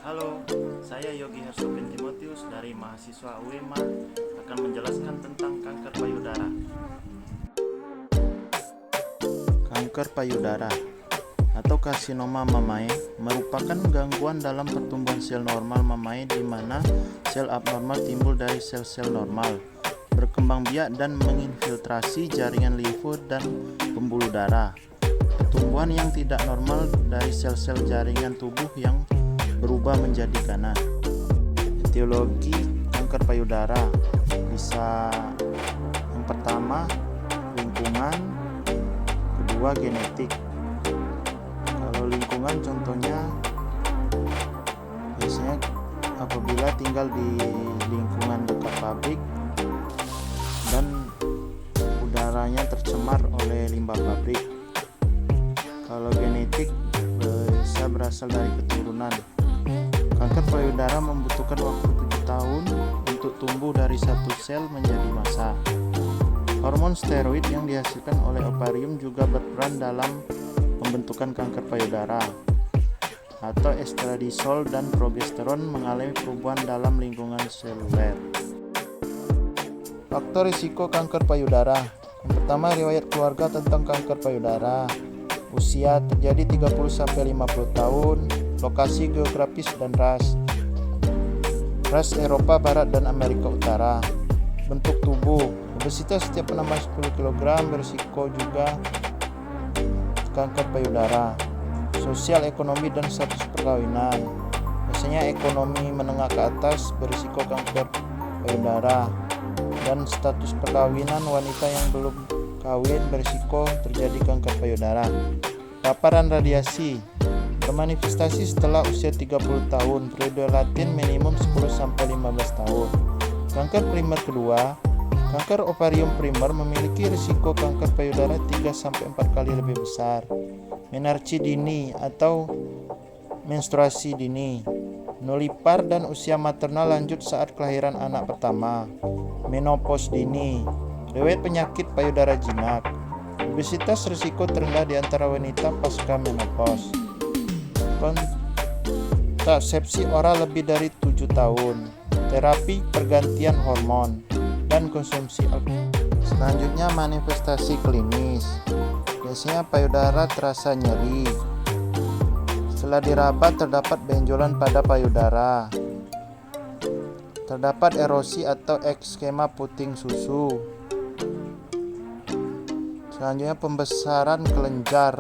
Halo, saya Yogi Hersopen Timotius dari mahasiswa UEMA akan menjelaskan tentang kanker payudara. Kanker payudara atau karsinoma mamae merupakan gangguan dalam pertumbuhan sel normal mamae di mana sel abnormal timbul dari sel-sel normal, berkembang biak dan menginfiltrasi jaringan limfu dan pembuluh darah. Pertumbuhan yang tidak normal dari sel-sel jaringan tubuh yang berubah menjadi ganas. Etiologi kanker payudara bisa yang pertama lingkungan, kedua genetik. Kalau lingkungan contohnya biasanya apabila tinggal di lingkungan dekat pabrik dan udaranya tercemar oleh limbah pabrik. Kalau genetik bisa berasal dari keturunan. Kanker payudara membutuhkan waktu 7 tahun untuk tumbuh dari satu sel menjadi massa. Hormon steroid yang dihasilkan oleh ovarium juga berperan dalam pembentukan kanker payudara. Atau estradiol dan progesteron mengalami perubahan dalam lingkungan seluler. Faktor risiko kanker payudara. Yang pertama, riwayat keluarga tentang kanker payudara. Usia terjadi 30-50 tahun. Lokasi geografis dan ras Eropa Barat dan Amerika Utara. Bentuk tubuh, obesitas setiap penambah 10 kg berisiko juga kanker payudara. Sosial, ekonomi, dan status perkawinan. Biasanya ekonomi menengah ke atas berisiko kanker payudara, dan status perkawinan wanita yang belum kawin berisiko terjadi kanker payudara. Paparan radiasi bermanifestasi setelah usia 30 tahun, periode laten minimum 10-15 tahun. Kanker primer kedua, kanker ovarium primer memiliki risiko kanker payudara 3-4 kali lebih besar. Menarche dini atau menstruasi dini, nulipar dan usia maternal lanjut saat kelahiran anak pertama. Menopause dini, riwayat penyakit payudara jinak. Obesitas risiko terendah di antara wanita pasca menopause. Kontrasepsi oral lebih dari 7 tahun, terapi pergantian hormon, dan konsumsi alkohol. Selanjutnya manifestasi klinis. Biasanya payudara terasa nyeri. Setelah diraba terdapat benjolan pada payudara. Terdapat erosi atau ekskema puting susu. Selanjutnya pembesaran kelenjar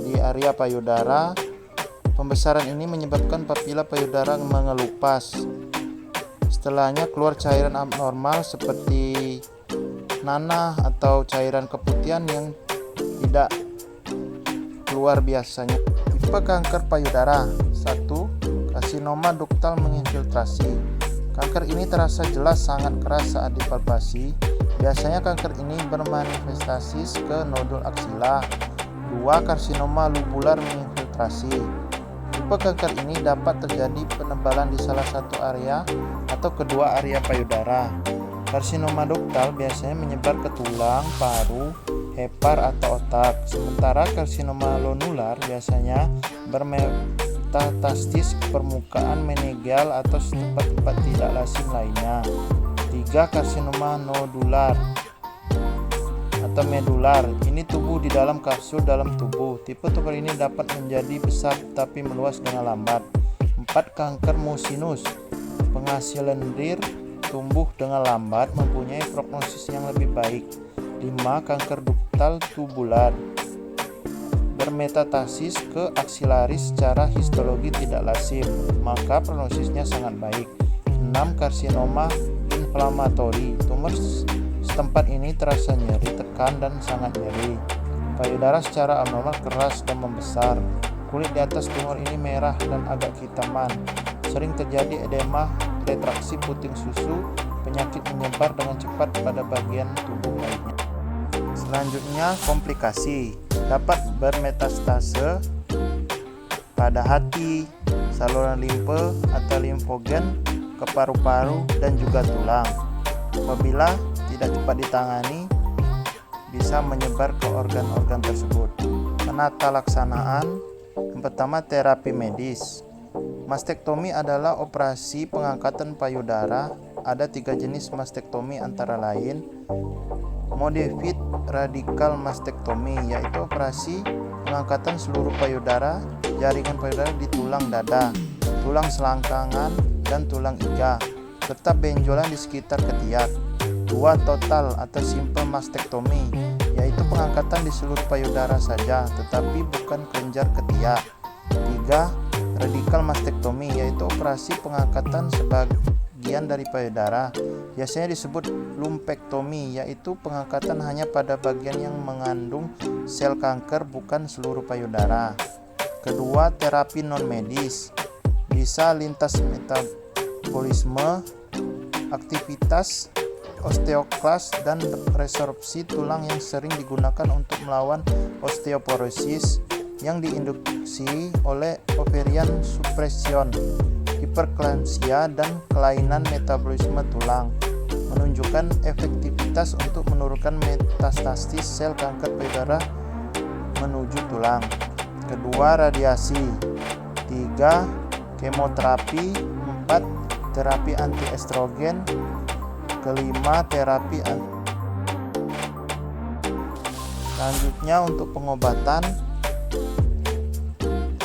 di area payudara. Pembesaran ini menyebabkan papila payudara mengelupas. Setelahnya keluar cairan abnormal seperti nanah atau cairan keputihan yang tidak keluar biasanya. Tipe kanker payudara. 1. Karsinoma duktal menginfiltrasi. Kanker ini terasa jelas sangat keras saat dipalpasi. Biasanya kanker ini bermanifestasi ke nodul aksila. 2. Karsinoma lubular menginfiltrasi. Tipe kanker ini dapat terjadi penebalan di salah satu area atau kedua area payudara. Karsinoma duktal biasanya menyebar ke tulang, paru, hepar atau otak. Sementara karsinoma lonular biasanya bermetastasis ke permukaan meningeal atau tempat-tempat tidak lazim lainnya. 3. Karsinoma nodular atau medular. Ini tubuh di dalam kapsul dalam tubuh. Tipe tumor ini dapat menjadi besar tapi meluas dengan lambat. 4. Kanker musinus. Penghasil lendir tumbuh dengan lambat, mempunyai prognosis yang lebih baik. 5. Kanker duktal tubular. Bermetastasis ke aksilaris secara histologi tidak lazim, maka prognosisnya sangat baik. 6. Karsinoma inflamatori. Tumor setempat ini terasa nyeri, tekan, dan sangat nyeri. Payudara secara abnormal keras dan membesar. Kulit di atas tumor ini merah dan agak kehitaman. Sering terjadi edema, retraksi puting susu. Penyakit menyebar dengan cepat pada bagian tubuh lainnya. Selanjutnya komplikasi. Dapat bermetastase pada hati, saluran limfe atau limfogen, ke paru-paru, dan juga tulang. Apabila tidak cepat ditangani, bisa menyebar ke organ-organ tersebut. Penata laksanaan. Yang pertama, terapi medis. Mastektomi adalah operasi pengangkatan payudara. Ada 3 jenis mastektomi antara lain modified radical mastektomi, yaitu operasi pengangkatan seluruh payudara, jaringan payudara di tulang dada, tulang selangkangan, dan tulang iga, serta benjolan di sekitar ketiak. 2. Total atau simple mastektomi, yaitu pengangkatan di seluruh payudara saja, tetapi bukan kelenjar ketiak. 3. Radical mastektomi, yaitu operasi pengangkatan sebagian dari payudara, biasanya disebut lumpektomi, yaitu pengangkatan hanya pada bagian yang mengandung sel kanker, bukan seluruh payudara. Kedua, terapi non medis, bisa lintas metabolisme, aktivitas osteoklas, dan resorpsi tulang yang sering digunakan untuk melawan osteoporosis yang diinduksi oleh ovarian suppression, hiperklamsia, dan kelainan metabolisme tulang, menunjukkan efektivitas untuk menurunkan metastasis sel kanker payudara menuju tulang. Kedua, radiasi. 3. Kemoterapi. 4. Terapi antiestrogen. Kelima, terapi selanjutnya untuk pengobatan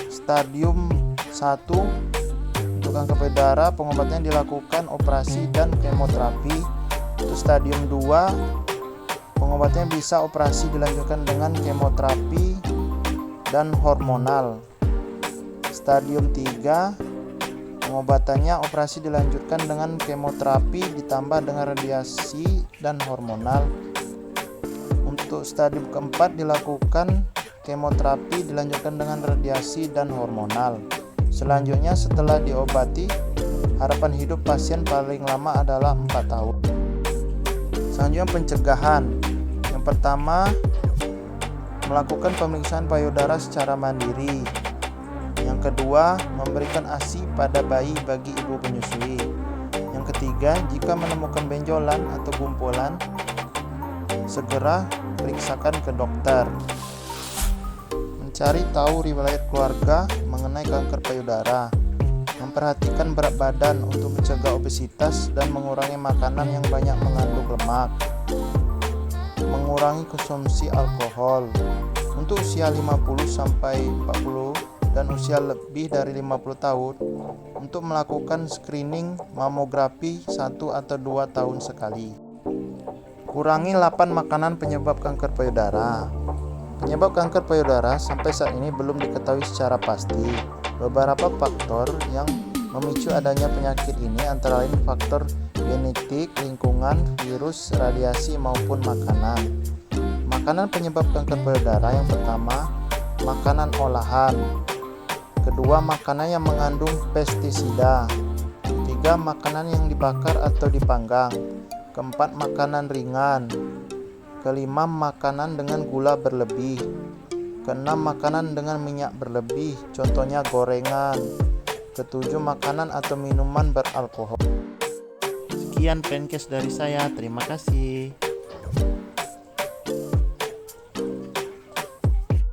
stadium 1 untuk kanker payudara, pengobatannya dilakukan operasi dan kemoterapi. Untuk stadium 2, pengobatannya bisa operasi dilanjutkan dengan kemoterapi dan hormonal. Stadium 3, pengobatannya operasi dilanjutkan dengan kemoterapi ditambah dengan radiasi dan hormonal. Untuk stadium keempat dilakukan kemoterapi dilanjutkan dengan radiasi dan hormonal. Selanjutnya setelah diobati, harapan hidup pasien paling lama adalah 4 tahun. Selanjutnya pencegahan. Yang pertama, melakukan pemeriksaan payudara secara mandiri. Yang kedua, memberikan ASI pada bayi bagi ibu penyusui. Yang ketiga, jika menemukan benjolan atau gumpulan, segera periksakan ke dokter. Mencari tahu riwayat keluarga mengenai kanker payudara. Memperhatikan berat badan untuk mencegah obesitas dan mengurangi makanan yang banyak mengandung lemak. Mengurangi konsumsi alkohol. Untuk usia 50 sampai 40 dan usia lebih dari 50 tahun, untuk melakukan screening mamografi 1 atau 2 tahun sekali. Kurangi 8 makanan penyebab kanker payudara. Penyebab kanker payudara sampai saat ini belum diketahui secara pasti. Beberapa faktor yang memicu adanya penyakit ini antara lain faktor genetik, lingkungan, virus, radiasi, maupun makanan. Makanan penyebab kanker payudara: yang pertama, makanan olahan. Kedua, makanan yang mengandung pestisida. Ketiga, makanan yang dibakar atau dipanggang. Keempat, makanan ringan. Kelima, makanan dengan gula berlebih. Keenam, makanan dengan minyak berlebih, contohnya gorengan. Ketujuh, makanan atau minuman beralkohol. Sekian podcast dari saya, terima kasih.